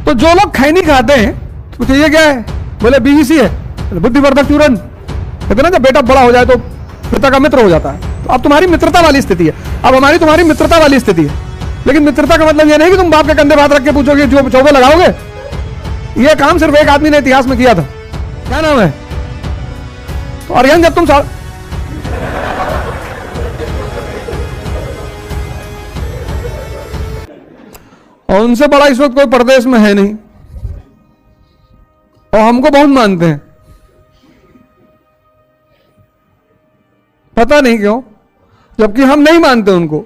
तो जो लोग खैनी खाते हैं तो पूछे ये क्या है, बोले बीवीसी है, बुद्धिवर्धक चूर्ण। कहते ना जब बेटा बड़ा हो जाए तो पिता का मित्र हो जाता है। तो अब तुम्हारी मित्रता वाली स्थिति है, अब हमारी तुम्हारी मित्रता वाली स्थिति है। लेकिन मित्रता का मतलब ये नहीं कि तुम बाप के कंधे पे हाथ रख के पूछोगे जो चौबे लगाओगे। ये काम सिर्फ एक आदमी ने इतिहास में किया था, क्या नाम है? तो अरिहंत जब तुम और उनसे बड़ा इस वक्त कोई प्रदेश में है नहीं और हमको बहुत मानते हैं, पता नहीं क्यों, जबकि हम नहीं मानते उनको।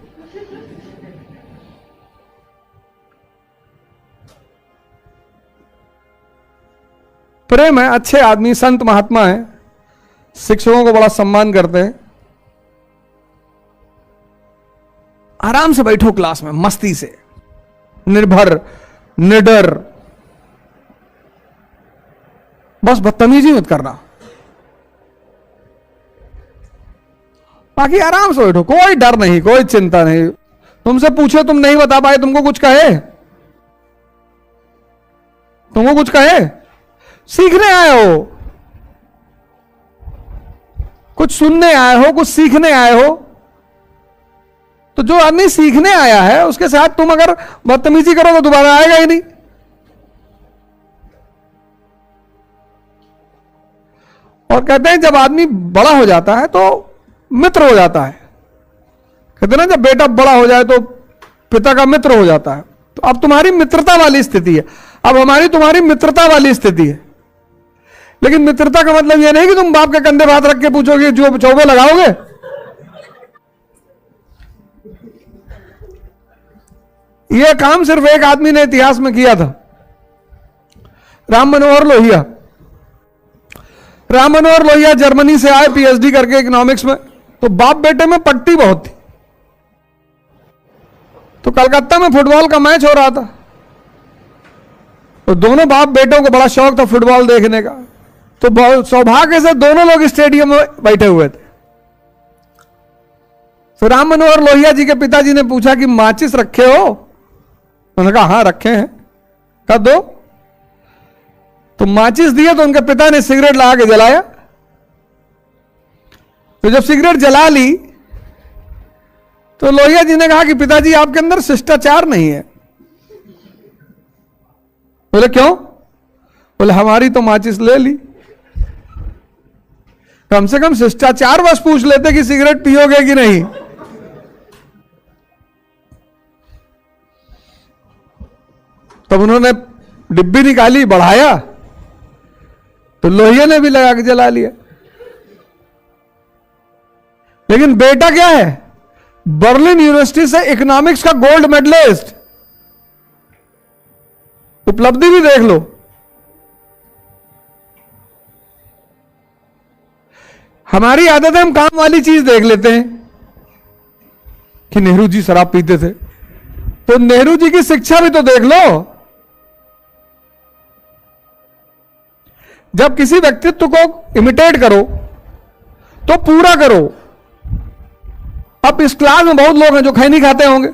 प्रेम है, अच्छे आदमी, संत महात्मा है, शिक्षकों को बड़ा सम्मान करते हैं। आराम से बैठो क्लास में, मस्ती से, निर्भर, निडर, बस बदतमीजी मत करना, बाकी आराम से बैठो, कोई डर नहीं, कोई चिंता नहीं। तुमसे पूछे तुम नहीं बता पाए, तुमको कुछ कहे, तुमको कुछ कहे, सीखने आए हो, कुछ सुनने आए हो, कुछ सीखने आए हो। तो जो आदमी सीखने आया है उसके साथ तुम अगर बदतमीजी करो तो दोबारा आएगा ही नहीं। और कहते हैं जब आदमी बड़ा हो जाता है तो मित्र हो जाता है। कहते हैं ना जब बेटा बड़ा हो जाए तो पिता का मित्र हो जाता है। तो अब तुम्हारी मित्रता वाली स्थिति है, अब हमारी तुम्हारी मित्रता वाली स्थिति है। लेकिन मित्रता का मतलब यह नहीं कि तुम बाप के कंधे पे हाथ रख के पूछोगे जो चौबे लगाओगे। यह काम सिर्फ एक आदमी ने इतिहास में किया था, राम मनोहर लोहिया। राम मनोहर लोहिया जर्मनी से आए पीएचडी करके इकोनॉमिक्स में। तो बाप बेटे में पट्टी बहुत थी। तो कलकत्ता में फुटबॉल का मैच हो रहा था, तो दोनों बाप बेटों को बड़ा शौक था फुटबॉल देखने का। तो सौभाग्य से दोनों लोग स्टेडियम में बैठे हुए थे। तो राम मनोहर लोहिया जी के पिताजी ने पूछा कि माचिस रखे हो? उन्होंने कहा हाँ रखे हैं। कहा दो। तो माचिस दिए तो उनके पिता ने सिगरेट लगा के जलाया। तो जब सिगरेट जला ली तो लोहिया जी ने कहा कि पिताजी आपके अंदर शिष्टाचार नहीं है। बोले क्यों? बोले हमारी तो माचिस ले ली, कम से कम शिष्टाचार बस पूछ लेते कि सिगरेट पियोगे कि नहीं। तब उन्होंने डिब्बी निकाली, बढ़ाया, तो लोहिया ने भी लगा के जला लिया। लेकिन बेटा क्या है? बर्लिन यूनिवर्सिटी से इकोनॉमिक्स का गोल्ड मेडलिस्ट। उपलब्धि भी देख लो। हमारी आदत है हम काम वाली चीज देख लेते हैं कि नेहरू जी शराब पीते थे, तो नेहरू जी की शिक्षा भी तो देख लो। जब किसी व्यक्तित्व को इमिटेट करो तो पूरा करो। अब इस क्लास में बहुत लोग हैं जो खैनी खाते होंगे।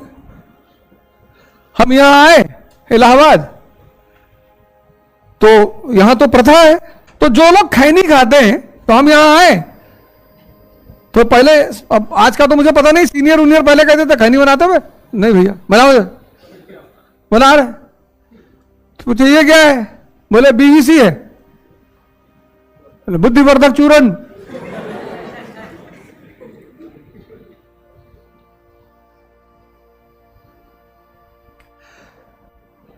हम यहां आए इलाहाबाद, तो यहां तो प्रथा है, तो जो लोग खैनी खाते हैं तो हम यहां आए तो पहले, अब आज का तो मुझे पता नहीं, सीनियर जूनियर पहले कहते थे खैनी बनाते हुए, नहीं भैया बनाओ, बना रहे। तो पूछे ये क्या है? बोले बीवीसी है, बुद्धिवर्धक चूर्ण।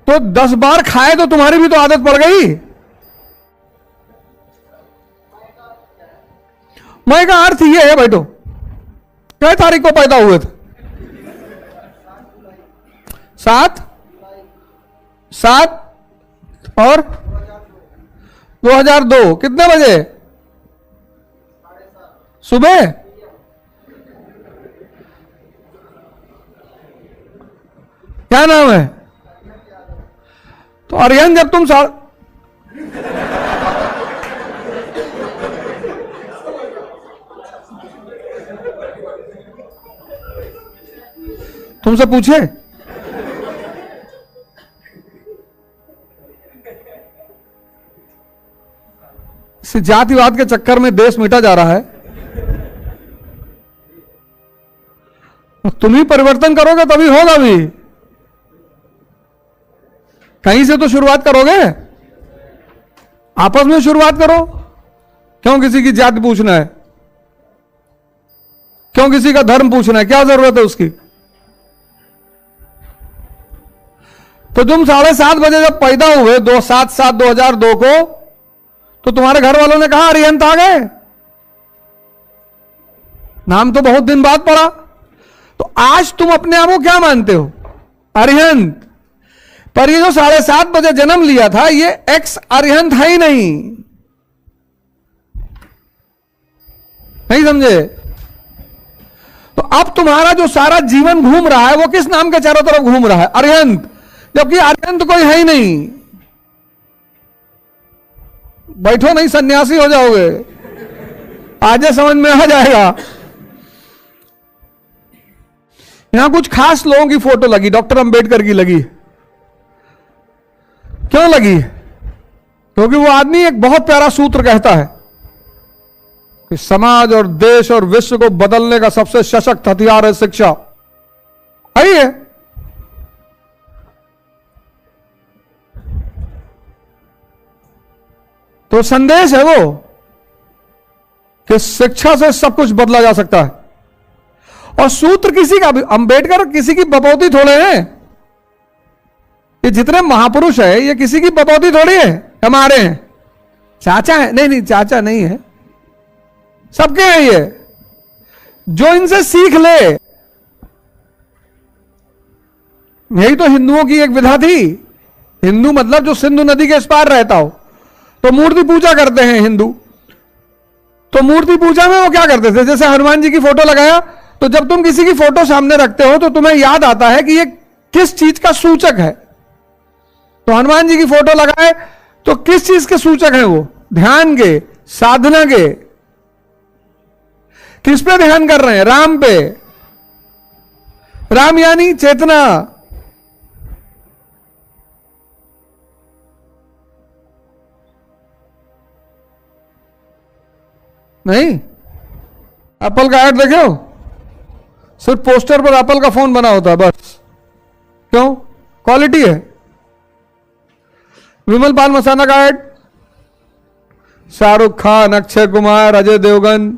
तो 10 बार खाए तो तुम्हारी भी तो आदत पड़ गई। मैं का अर्थ ये है बैठो, क्या तारीख को पैदा हुए थे? 7 और 2002 कितने बजे? सुबह। क्या नाम है? तो अरिहंत जब तुम तुमसे पूछे इस जातिवाद के चक्कर में देश मिटा जा रहा है। तुम ही परिवर्तन करोगे तभी होगा भी। कहीं से तो शुरुआत करोगे, आपस में शुरुआत करो। क्यों किसी की जाति पूछना है, क्यों किसी का धर्म पूछना है, क्या जरूरत है उसकी। तो तुम 7:30 बजे जब पैदा हुए 7/7/2002 को, तो तुम्हारे घर वालों ने कहा अरिहंत आ गए। नाम तो बहुत दिन बाद पड़ा। तो आज तुम अपने आप को क्या मानते हो, अरिहंत। पर ये जो 7:30 बजे जन्म लिया था, ये एक्स अरिहंत है ही नहीं समझे। तो अब तुम्हारा जो सारा जीवन घूम रहा है वो किस नाम के चारों तरफ घूम रहा है, अरिहंत। जबकि अरिहंत कोई है ही नहीं। बैठो नहीं, सन्यासी हो जाओगे, आज समझ में आ जाएगा। यहां कुछ खास लोगों की फोटो लगी, डॉक्टर अंबेडकर की लगी। क्यों लगी? क्योंकि वो आदमी एक बहुत प्यारा सूत्र कहता है कि समाज और देश और विश्व को बदलने का सबसे सशक्त हथियार है शिक्षा। आइए, तो संदेश है वो कि शिक्षा से सब कुछ बदला जा सकता है। और सूत्र किसी का भी, अंबेडकर किसी की बपौती थोड़े हैं। ये जितने महापुरुष है ये किसी की बपौती थोड़ी है, हमारे हैं, चाचा है। नहीं, चाचा नहीं है, सबके हैं ये। जो इनसे सीख ले, यही तो हिंदुओं की एक विधा थी। हिंदू मतलब जो सिंधु नदी के इस पार रहता हो। तो मूर्ति पूजा करते हैं हिंदू। तो मूर्ति पूजा में वो क्या करते थे, जैसे हनुमान जी की फोटो लगाया, तो जब तुम किसी की फोटो सामने रखते हो तो तुम्हें याद आता है कि ये किस चीज का सूचक है। तो हनुमान जी की फोटो लगाए तो किस चीज के सूचक है वो, ध्यान के, साधना के। किस पे ध्यान कर रहे हैं, राम पे। राम यानी चेतना। नहीं, एप्पल का ऐड देखे हो, सिर्फ पोस्टर पर एप्पल का फोन बना होता है बस। क्यों? क्वालिटी है। विमल पान मसाना का ऐड, शाहरुख खान, अक्षय कुमार, अजय देवगन।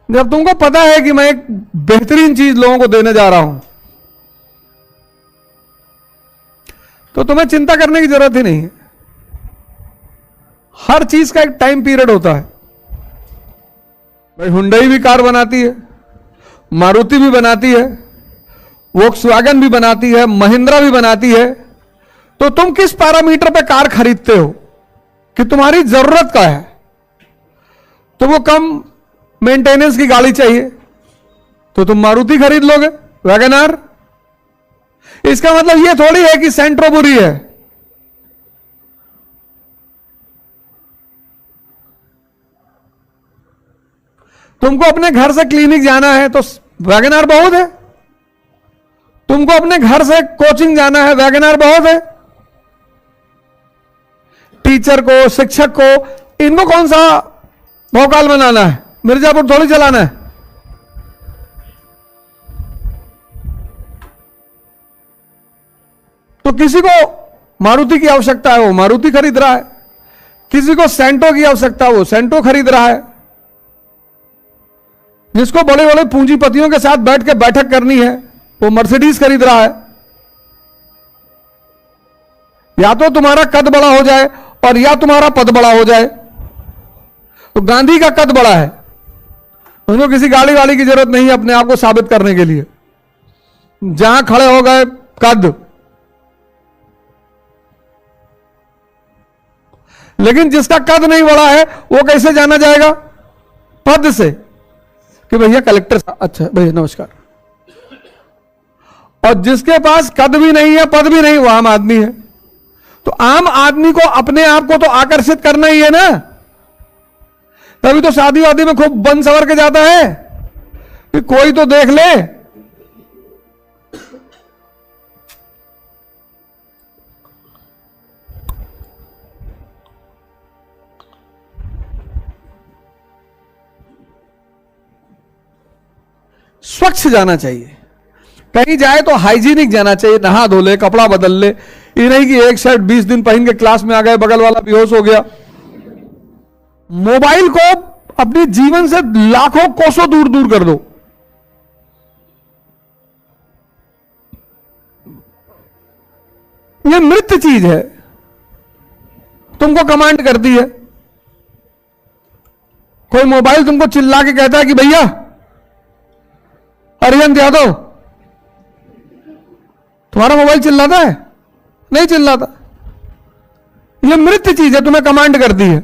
जब तुमको पता है कि मैं एक बेहतरीन चीज लोगों को देने जा रहा हूं, तो तुम्हें चिंता करने की जरूरत ही नहीं है। हर चीज का एक टाइम पीरियड होता है। भाई हुंडई भी कार बनाती है, मारुति भी बनाती है, वोक्सवैगन भी बनाती है, महिंद्रा भी बनाती है। तो तुम किस पैरामीटर पे कार खरीदते हो कि तुम्हारी जरूरत का है। तो वो कम मेंटेनेंस की गाड़ी चाहिए तो तुम मारुति खरीद लोगे, वैगनआर। इसका मतलब यह थोड़ी है कि सेंट्रो बुरी है। तुमको अपने घर से क्लिनिक जाना है तो वैगनआर बहुत है। तुमको अपने घर से कोचिंग जाना है, वैगनआर बहुत है। टीचर को, शिक्षक को, इनको कौन सा भोकाल बनाना है, मिर्जापुर थोड़ी चलाना है। तो किसी को मारुति की आवश्यकता है, वो मारुति खरीद रहा है। किसी को सेंटो की आवश्यकता है, वो सेंटो खरीद रहा है। जिसको बड़े बड़े पूंजीपतियों के साथ बैठ के बैठक करनी है, वो मर्सिडीज खरीद रहा है। या तो तुम्हारा कद बड़ा हो जाए और या तुम्हारा पद बड़ा हो जाए। तो गांधी का कद बड़ा है, उनको किसी गाड़ी वाली की जरूरत नहीं है अपने आप को साबित करने के लिए। जहां खड़े हो गए कद। लेकिन जिसका कद नहीं बड़ा है वो कैसे जाना जाएगा? पद से कि भैया कलेक्टर साहब, अच्छा भैया नमस्कार। और जिसके पास कद भी नहीं है, पद भी नहीं, वो आम आदमी है। तो आम आदमी को अपने आप को तो आकर्षित करना ही है ना। तभी तो शादी वादी में खूब बन सवर के जाता है कि कोई तो देख ले। स्वच्छ जाना चाहिए, कहीं जाए तो हाइजीनिक जाना चाहिए, नहा धो ले, कपड़ा बदल ले, ये नहीं कि एक शर्ट 20 दिन पहन के क्लास में आ गए, बगल वाला बेहोश हो गया। मोबाइल को अपने जीवन से लाखों कोसों दूर दूर कर दो। ये मृत चीज है, तुमको कमांड करती है। कोई मोबाइल तुमको चिल्ला के कहता है कि भैया अरिहंत यादव, तुम्हारा मोबाइल चिल्लाता है? नहीं चिल्लाता। यह मृत चीज है, तुम्हें कमांड करती है।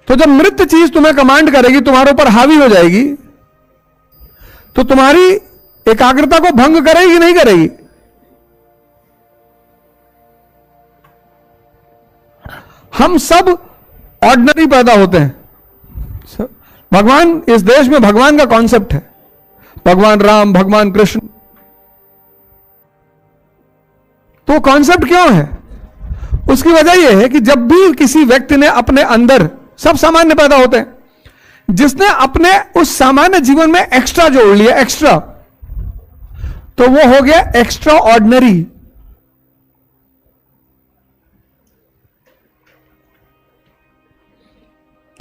तो जब मृत चीज तुम्हें कमांड करेगी, तुम्हारे ऊपर हावी हो जाएगी, तो तुम्हारी एकाग्रता को भंग करेगी नहीं करेगी? हम सब ऑर्डिनरी पैदा होते हैं। भगवान, इस देश में भगवान का कॉन्सेप्ट है, भगवान राम, भगवान कृष्ण। तो कॉन्सेप्ट क्यों है? उसकी वजह यह है कि जब भी किसी व्यक्ति ने अपने अंदर, सब सामान्य पैदा होते हैं, जिसने अपने उस सामान्य जीवन में एक्स्ट्रा जोड़ लिया, एक्स्ट्रा, तो वो हो गया एक्स्ट्रा ऑर्डिनरी।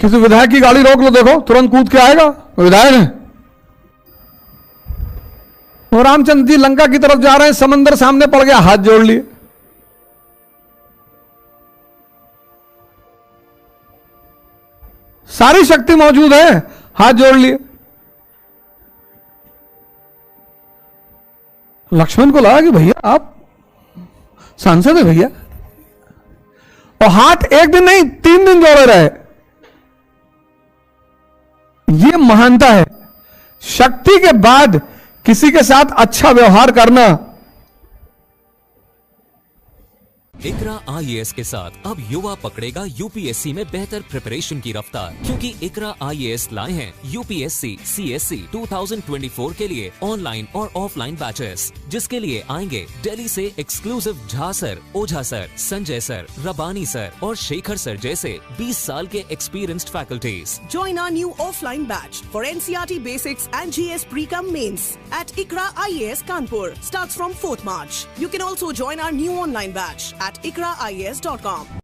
किसी विधायक की गाड़ी रोक लो, देखो तुरंत कूद के आएगा, विधायक है। वो रामचंद्र जी लंका की तरफ जा रहे हैं, समंदर सामने पड़ गया, हाथ जोड़ लिए। सारी शक्ति मौजूद है, हाथ जोड़ लिए। लक्ष्मण को लगा कि भैया आप सांसद है भैया, और हाथ एक दिन नहीं 3 दिन जोड़े रहे। यह महानता है। शक्ति के बाद किसी के साथ अच्छा व्यवहार करना। इकरा IAS के साथ अब युवा पकड़ेगा यूपीएससी में बेहतर प्रिपरेशन की रफ्तार, क्योंकि इकरा IAS लाए हैं यूपीएससी CSC 2024 के लिए ऑनलाइन और ऑफलाइन बैचेस, जिसके लिए आएंगे दिल्ली से एक्सक्लूसिव झा सर, ओझा सर, संजय सर, रबानी सर और शेखर सर जैसे 20 साल के experienced faculties. Join our new offline batch for NCERT Basics and GS Pre-Com Mains at Ikra IAS Kanpur. Starts from 4th March. You can also join our new online batch at ikraias.com.